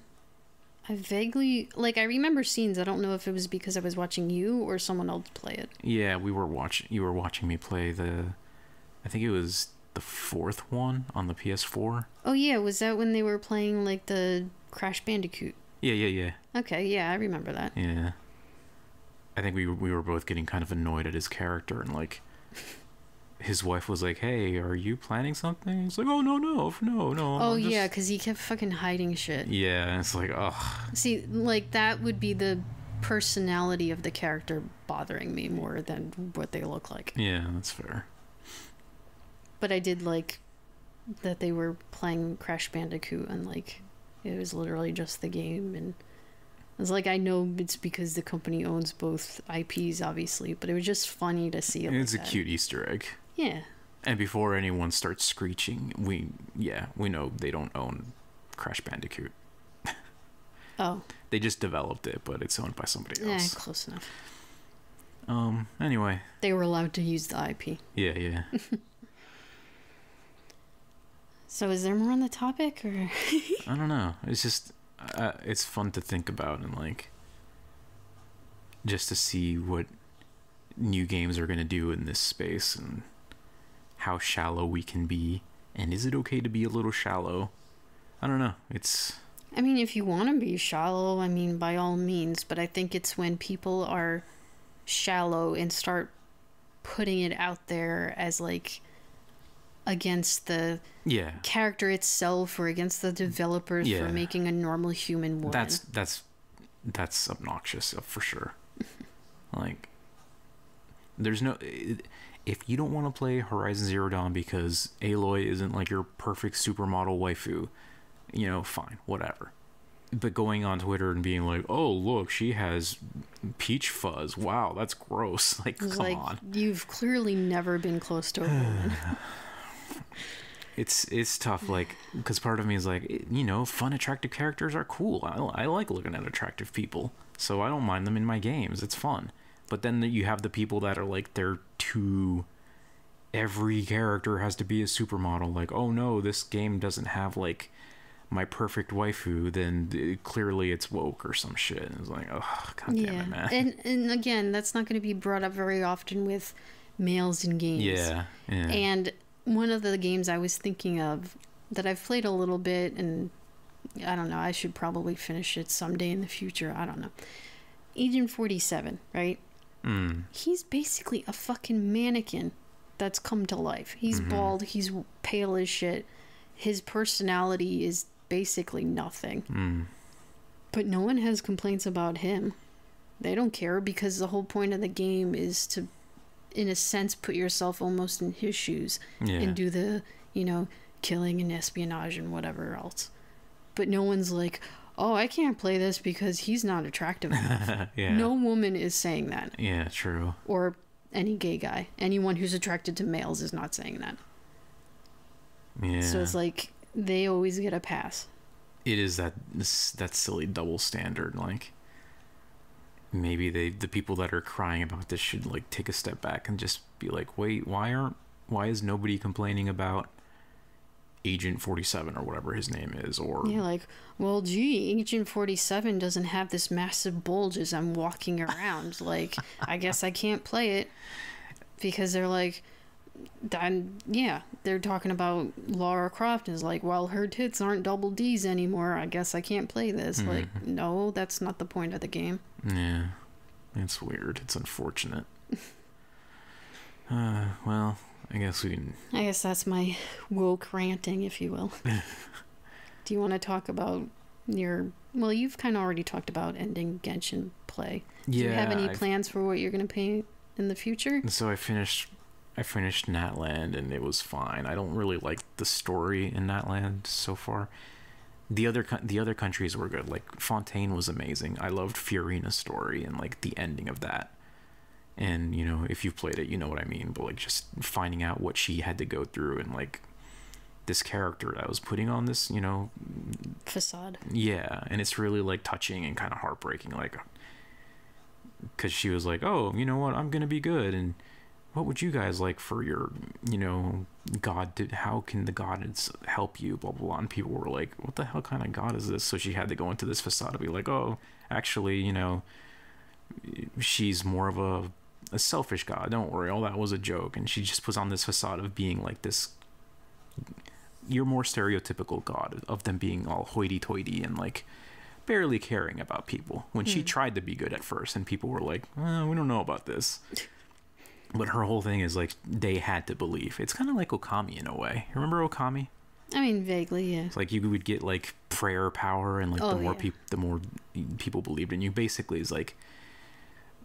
B: vaguely, like, I remember scenes. I don't know if it was because I was watching you or someone else play it.
A: Yeah, you were watching me play I think it was the 4th one on the PS4.
B: Oh yeah, was that when they were playing like the Crash Bandicoot?
A: Yeah.
B: Okay, yeah, I remember that.
A: Yeah. I think we were both getting kind of annoyed at his character, and like his wife was like, "Hey, are you planning something?" He's like, "Oh no."
B: Oh yeah, because he kept fucking hiding shit.
A: Yeah, it's like, ugh.
B: See, like that would be the personality of the character bothering me more than what they look like.
A: Yeah, that's fair.
B: But I did like that they were playing Crash Bandicoot, and like it was literally just the game, and I was like, I know it's because the company owns both IPs, obviously, but it was just funny to see it.
A: It's a cute Easter egg.
B: Yeah.
A: And before anyone starts screeching, we know they don't own Crash Bandicoot.
B: Oh.
A: They just developed it, but it's owned by somebody else.
B: Yeah, close enough.
A: Anyway.
B: They were allowed to use the IP.
A: Yeah.
B: So is there more on the topic, or?
A: I don't know. It's just, it's fun to think about, and like, just to see what new games are going to do in this space and how shallow we can be. And is it okay to be a little shallow? I don't know.
B: I mean, if you want to be shallow, I mean, by all means. But I think it's when people are shallow and start putting it out there as like against the character itself or against the developers for making a normal human woman.
A: That's obnoxious for sure. Like, there's no, if you don't want to play Horizon Zero Dawn because Aloy isn't like your perfect supermodel waifu, you know, fine, whatever. But going on Twitter and being like, oh, look, she has peach fuzz. Wow, that's gross. Like, come on.
B: You've clearly never been close to a woman.
A: It's tough, like, because part of me is like, you know, fun, attractive characters are cool. I like looking at attractive people, so I don't mind them in my games. It's fun. But then you have the people that are like, they're too... Every character has to be a supermodel. Like, oh no, this game doesn't have, like, my perfect waifu, then clearly it's woke or some shit. And it's like, oh, god damn it, man.
B: And again, that's not going to be brought up very often with males in games.
A: Yeah.
B: And one of the games I was thinking of that I've played a little bit, and I don't know, I should probably finish it someday in the future. I don't know. Agent 47, right? He's basically a fucking mannequin that's come to life. He's bald, he's pale as shit. His personality is basically nothing. But no one has complaints about him. They don't care, because the whole point of the game is to, in a sense, put yourself almost in his shoes and do the, you know, killing and espionage and whatever else. But no one's like, oh, I can't play this because he's not attractive enough. No woman is saying that.
A: Yeah, true.
B: Or any gay guy. Anyone who's attracted to males is not saying that.
A: Yeah.
B: So it's like, they always get a pass.
A: It is that silly double standard. Like, maybe the people that are crying about this should like take a step back and just be like, wait, why is nobody complaining about Agent 47 or whatever his name is? Or
B: like, well, gee, Agent 47 doesn't have this massive bulge as I'm walking around. Like, I guess I can't play it, because they're like, they're talking about Lara Croft and is like, well, her tits aren't double D's anymore, I guess I can't play this. Like, no, that's not the point of the game.
A: Yeah, it's weird. It's unfortunate. Well, I guess that's my woke ranting, if you will. Do you want to talk about well, you've kind of already talked about ending Genshin play. Do you have any plans for what you're going to play in the future? So I finished Natland, and it was fine. I don't really like the story in Natland so far. The other countries were good. Like, Fontaine was amazing. I loved Fiorina's story and like the ending of that. And, you know, if you've played it, you know what I mean. But like, just finding out what she had to go through, and like this character that was putting on this, you know,
B: facade. Yeah,
A: and it's really like touching and kind of heartbreaking. Like, because she was like, oh, you know what, I'm gonna be good, and what would you guys like for your, you know, god how can the gods help you, blah blah blah. And people were like, what the hell kind of god is this? So she had to go into this facade to be like, oh, actually, you know, she's more of a selfish god, don't worry, all that was a joke. And she just puts on this facade of being like this, your more stereotypical god, of them being all hoity-toity and like barely caring about people, when she tried to be good at first, and people were like, we don't know about this. But her whole thing is like, they had to believe. It's kind of like Okami in a way. Remember Okami?
B: I mean, vaguely, yeah.
A: It's like you would get like prayer power, and like the more people believed in you. Basically, is like,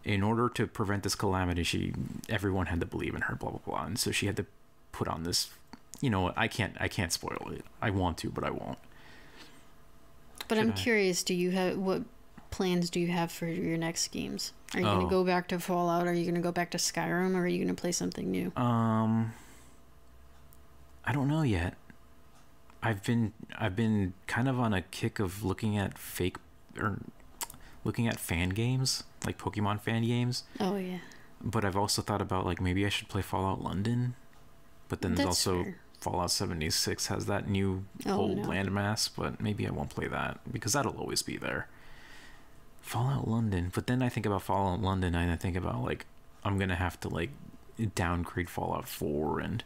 A: in order to prevent this calamity, everyone had to believe in her, blah blah blah. And so she had to put on this. You know what? I can't spoil it. I want to, but I won't.
B: But I'm curious. What plans do you have for your next games? Are you going to go back to Fallout? Are you going to go back to Skyrim? Or are you going to play something new?
A: I don't know yet. I've been kind of on a kick of looking at fan games, like Pokemon fan games.
B: Oh yeah.
A: But I've also thought about, like, maybe I should play Fallout London. But then there's
B: That's
A: also
B: fair.
A: Fallout 76 has that new whole landmass, but maybe I won't play that because that'll always be there. Fallout London. But then I think about Fallout London and I think about, like, I'm going to have to, like, downgrade Fallout 4 and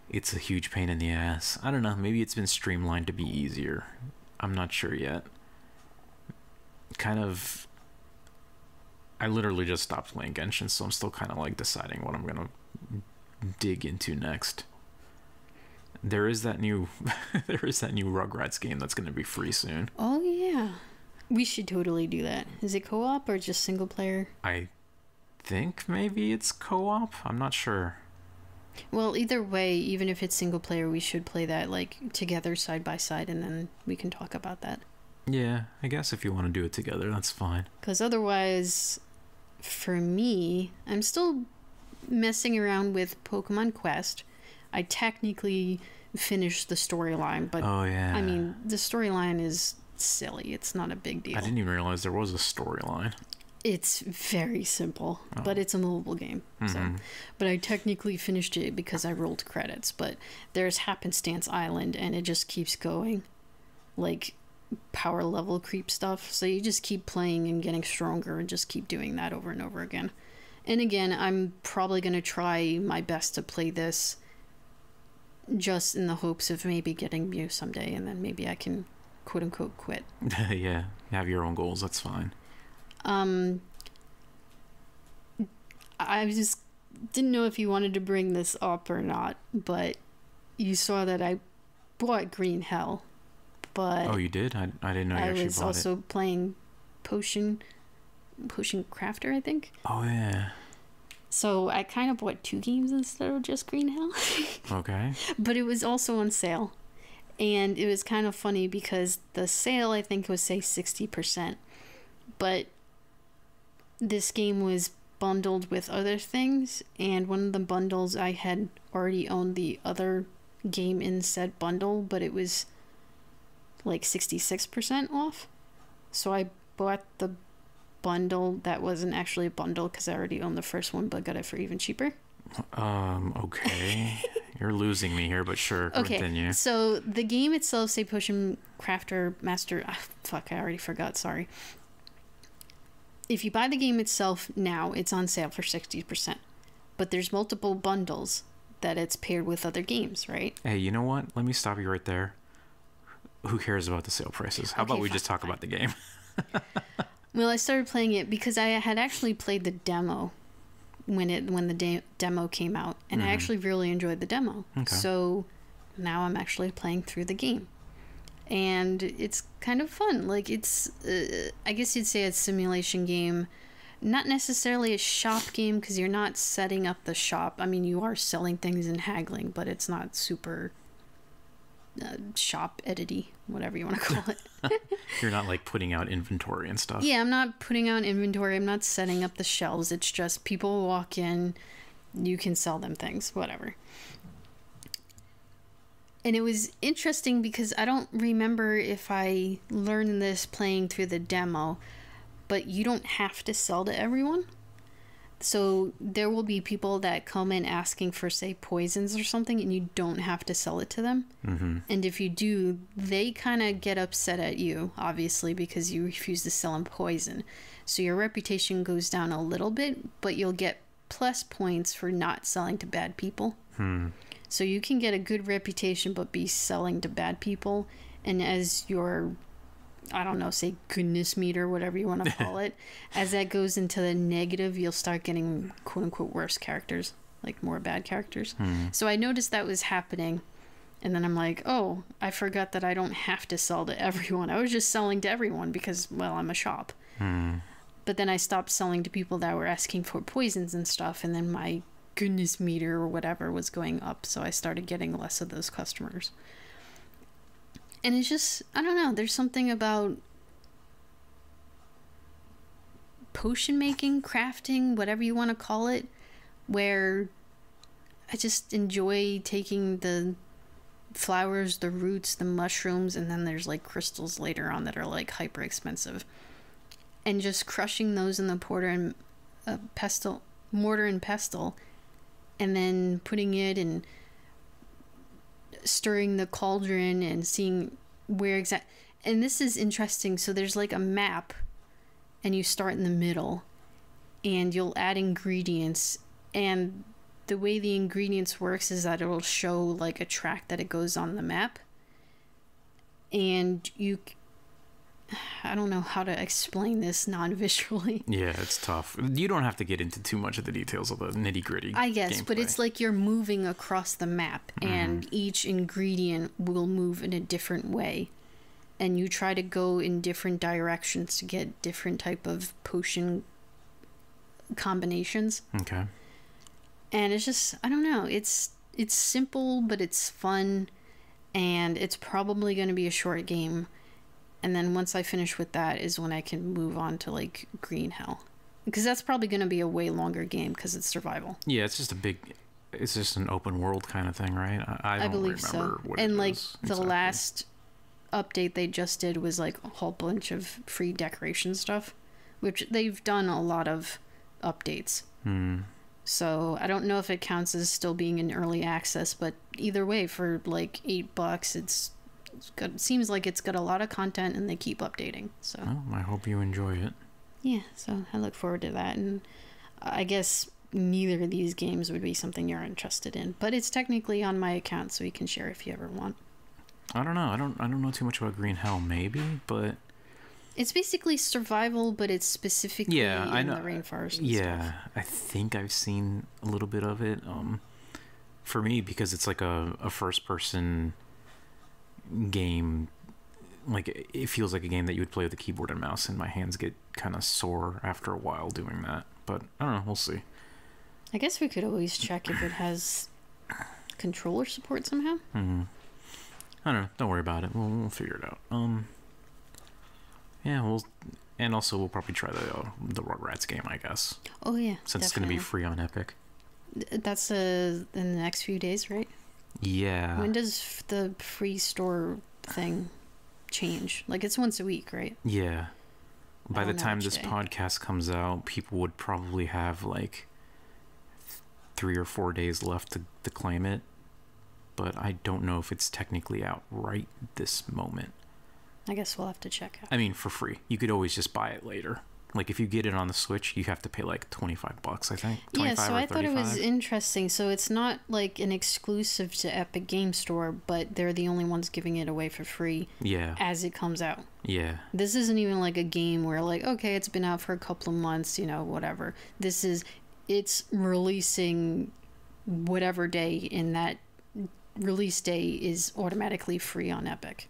A: it's a huge pain in the ass. I don't know. Maybe it's been streamlined to be easier. I'm not sure yet. Kind of... I literally just stopped playing Genshin, so I'm still kind of, like, deciding what I'm going to dig into next. There is that new Rugrats game that's going to be free soon.
B: Oh, yeah. We should totally do that. Is it co-op or just single player?
A: I think maybe it's co-op. I'm not sure.
B: Well, either way, even if it's single player, we should play that, like, together side by side, and then we can talk about that.
A: Yeah, I guess if you want to do it together, that's fine.
B: Because otherwise, for me, I'm still messing around with Pokemon Quest. I technically finished the storyline, but
A: oh yeah,
B: I mean, the storyline is silly. It's not a big deal.
A: I didn't even realize there was a storyline.
B: It's very simple, but it's a mobile game. So, but I technically finished it because I rolled credits. But there's Happenstance Island, and it just keeps going, like power level creep stuff. So you just keep playing and getting stronger, and just keep doing that over and over again. And again, I'm probably gonna try my best to play this, just in the hopes of maybe getting Mew someday, and then maybe I can quote unquote quit.
A: Yeah, have your own goals. That's fine.
B: I just didn't know if you wanted to bring this up or not, but you saw that I bought Green Hell, but
A: oh, you did? I didn't know you actually bought it. I was
B: also playing Potion Crafter, I think.
A: Oh yeah.
B: So I kind of bought 2 games instead of just Green Hell.
A: Okay.
B: But it was also on sale, and it was kind of funny because the sale, I think, was say 60%, but this game was bundled with other things, and one of the bundles I had already owned the other game in said bundle, but it was like 66% off. So I bought the bundle that wasn't actually a bundle because I already owned the first one, but got it for even cheaper.
A: Okay. You're losing me here, but sure,
B: okay,
A: continue.
B: So the game itself, say Potion Crafter Master... fuck, I already forgot, sorry. If you buy the game itself now, it's on sale for 60%. But there's multiple bundles that it's paired with other games, right?
A: Hey, you know what? Let me stop you right there. Who cares about the sale prices? How about we just talk about the game?
B: Well, I started playing it because I had actually played the demo when the demo came out, and I actually really enjoyed the demo. Okay. So now I'm actually playing through the game, and it's kind of fun. Like, it's I guess you'd say it's a simulation game, not necessarily a shop game because you're not setting up the shop. I mean, you are selling things and haggling, but it's not super shop edity, whatever you want to call it.
A: You're not like putting out inventory and stuff.
B: Yeah, I'm not putting out inventory. I'm not setting up the shelves. It's just people walk in, you can sell them things, whatever. And it was interesting because I don't remember if I learned this playing through the demo, but you don't have to sell to everyone. So there will be people that come in asking for, say, poisons or something, and you don't have to sell it to them. And if you do, they kind of get upset at you, obviously, because you refuse to sell them poison. So your reputation goes down a little bit, but you'll get plus points for not selling to bad people. So you can get a good reputation, but be selling to bad people. And as your... I don't know, say goodness meter, whatever you want to call it. As that goes into the negative, you'll start getting quote unquote worse characters, like more bad characters. So I noticed that was happening. And then I'm like, oh, I forgot that I don't have to sell to everyone. I was just selling to everyone because, well, I'm a shop. But then I stopped selling to people that were asking for poisons and stuff. And then my goodness meter or whatever was going up. So I started getting less of those customers. And it's just, I don't know, there's something about potion making, crafting, whatever you want to call it, where I just enjoy taking the flowers, the roots, the mushrooms, and then there's like crystals later on that are like hyper expensive. And just crushing those in the porter and pestle, mortar and pestle, and then putting it and stirring the cauldron and seeing where exact. And this is interesting. So there's like a map, and you start in the middle, and you'll add ingredients, and the way the ingredients works is that it'll show like a track that it goes on the map, and I don't know how to explain this non-visually.
A: Yeah, it's tough. You don't have to get into too much of the details of the nitty-gritty
B: I guess,
A: gameplay.
B: but it's like you're moving across the map, and each ingredient will move in a different way, and you try to go in different directions to get different type of potion combinations.
A: Okay.
B: And it's just, I don't know, it's simple, but it's fun, and it's probably going to be a short game. And then once I finish with that is when I can move on to like Green Hell, because that's probably going to be a way longer game because it's survival.
A: Yeah, it's just an open world kind of thing, right? I don't
B: believe
A: remember
B: so.
A: what
B: And
A: it
B: like
A: is
B: the
A: exactly.
B: last update they just did was like a whole bunch of free decoration stuff, which they've done a lot of updates. So I don't know if it counts as still being in early access, but either way, for like $8, it's good. It seems like it's got a lot of content, and they keep updating. So
A: Well, I hope you enjoy it.
B: yeah, so I look forward to that. And I guess neither of these games would be something you're interested in, but it's technically on my account, so you can share if you ever want.
A: I don't know. I don't know too much about Green Hell, maybe, but
B: It's basically survival, but it's specifically
A: I
B: in
A: know.
B: the rainforest and
A: Yeah,
B: stuff.
A: I think I've seen a little bit of it. For me, because it's like a first-person game, like it feels like a game that you would play with a keyboard and mouse, and my hands get kind of sore after a while doing that. But I don't know. We'll see.
B: I guess we could always check if it has controller support somehow.
A: I don't know. Don't worry about it. We'll figure it out. Yeah, and also we'll probably try the Rugrats game, I guess,
B: Oh yeah,
A: since it's going to be free on Epic.
B: That's in the next few days, right?
A: Yeah.
B: When does the free store thing change? Like it's once a week, right?
A: Yeah. By the
B: don't know
A: time
B: which
A: this
B: day.
A: podcast comes out, people would probably have like 3 or 4 days left to claim it. But I don't know if it's technically out right this moment.
B: I guess we'll have to check out.
A: I mean, for free. You could always just buy it later. Like if you get it on the Switch, you have to pay like $25, I think. 25
B: Yeah, so
A: or
B: I thought it was
A: 35.
B: interesting. So it's not like an exclusive to Epic Game Store, but they're the only ones giving it away for free
A: Yeah.
B: as it comes out.
A: Yeah.
B: This isn't even like a game where like, okay, it's been out for a couple of months, whatever. It's releasing whatever day, in that release day is automatically free on Epic.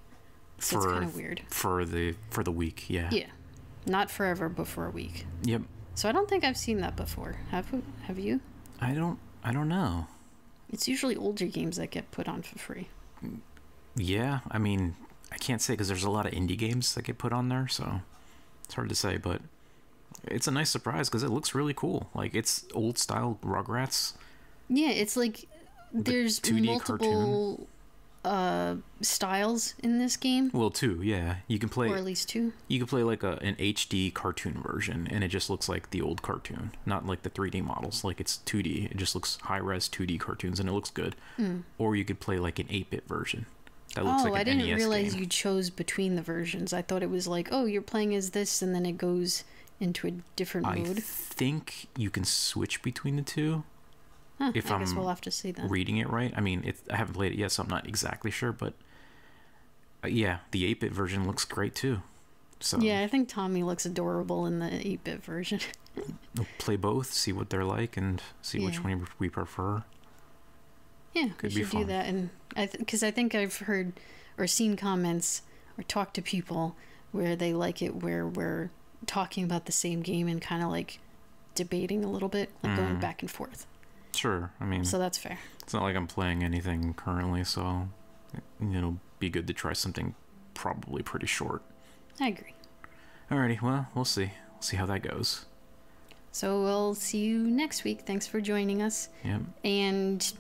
B: So it's kind of weird.
A: For the week, yeah.
B: Yeah. Not forever, but for a week.
A: Yep.
B: So I don't think I've seen that before. Have you?
A: I don't know.
B: It's usually older games that get put on for free.
A: Yeah, I mean, I can't say because there's a lot of indie games that get put on there, so it's hard to say, but it's a nice surprise because it looks really cool. Like, it's old style Rugrats.
B: Yeah, it's like there's
A: 2D
B: multiple styles in this game,
A: Well, two, yeah. You can play
B: or at least two.
A: you can play like an HD cartoon version, and it just looks like the old cartoon, not like the 3D models. Like it's 2D. It just looks high-res 2D cartoons, and it looks good. Or you could play like an 8-bit version. That looks like
B: I
A: an
B: didn't
A: NES
B: realize
A: game.
B: you chose between the versions. I thought it was like, oh, you're playing as this, and then it goes into a different
A: I
B: mode.
A: think you can switch between the two.
B: Huh,
A: if
B: I guess
A: I'm
B: we'll have to see that.
A: Reading it right. I mean, I haven't played it yet, so I'm not exactly sure, but yeah, the 8-bit version looks great too. So
B: Yeah, I think Tommy looks adorable in the 8-bit version.
A: we'll play both, see what they're like, and see which
B: Yeah.
A: one we prefer.
B: Yeah,
A: Could
B: we
A: be
B: should do
A: fun.
B: that. And because I think I've heard or seen comments or talked to people where they like it where we're talking about the same game and kind of like debating a little bit, like going back and forth.
A: Sure. I mean,
B: So that's fair.
A: it's not like I'm playing anything currently, so it'll be good to try something probably pretty short.
B: I agree.
A: Alrighty, well, we'll see. We'll see how that goes.
B: So we'll see you next week. Thanks for joining us.
A: Yep.
B: And,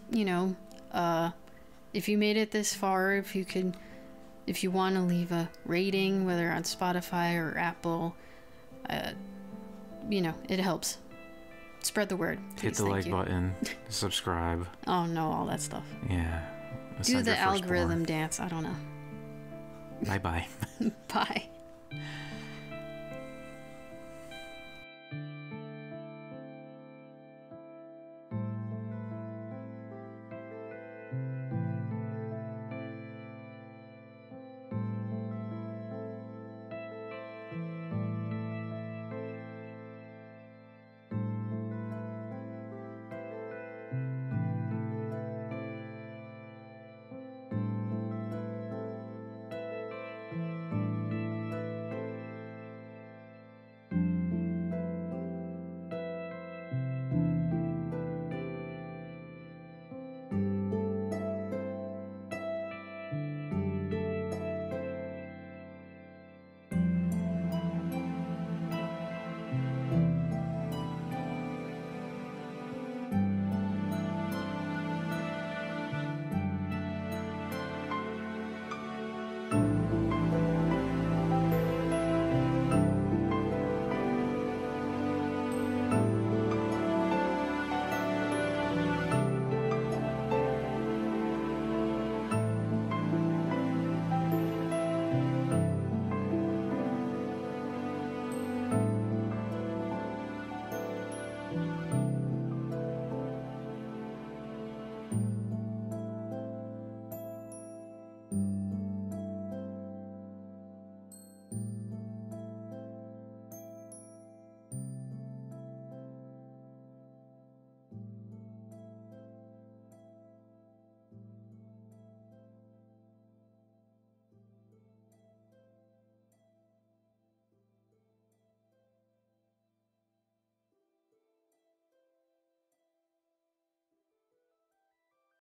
B: if you made it this far, if you want to leave a rating, whether on Spotify or Apple, it helps. Spread the word.
A: Hit
B: Please,
A: the
B: thank
A: like
B: you.
A: button. Subscribe.
B: Oh no, all that stuff.
A: Yeah.
B: Do the algorithm dance. I don't know.
A: Bye bye.
B: Bye.